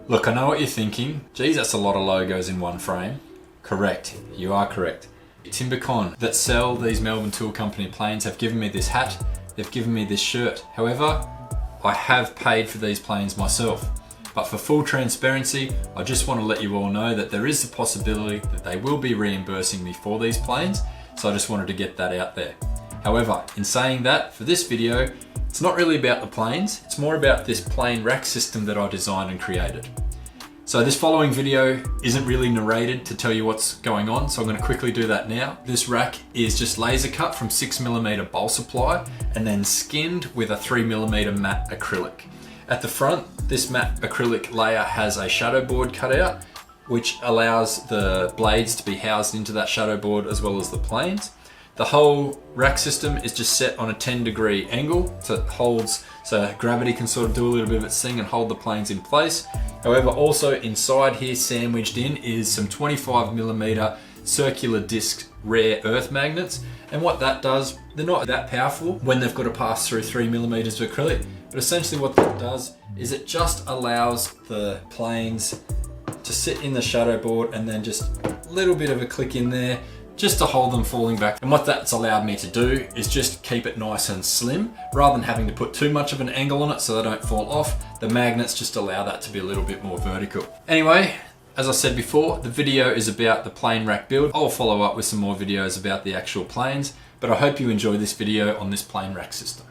Look, I know what you're thinking. Geez, that's a lot of logos in one frame. Correct, you are correct. Timbercon that sell these Melbourne Tool Company planes have given me this hat, they've given me this shirt. However, I have paid for these planes myself. But for full transparency, I just want to let you all know that there is the possibility that they will be reimbursing me for these planes, so I just wanted to get that out there. However, in saying that, for this video, it's not really about the planes, it's more about this plane rack system that I designed and created. So this following video isn't really narrated to tell you what's going on, so I'm going to quickly do that now. This rack is just laser cut from 6mm balsa ply and then skinned with a 3mm matte acrylic. At the front, this matte acrylic layer has a shadow board cut out, which allows the blades to be housed into that shadow board as well as the planes. The whole rack system is just set on a 10-degree angle, so gravity can sort of do a little bit of its thing and hold the planes in place. However, also inside here, sandwiched in, is some 25mm circular disc rare earth magnets. And what that does, they're not that powerful when they've got to pass through 3mm of acrylic, but essentially what that does is it just allows the planes to sit in the shadow board and then just a little bit of a click in there, just to hold them falling back. And what that's allowed me to do is just keep it nice and slim, rather than having to put too much of an angle on it so they don't fall off. The magnets just allow that to be a little bit more vertical. Anyway, as I said before, the video is about the plane rack build. I'll follow up with some more videos about the actual planes, but I hope you enjoy this video on this plane rack system.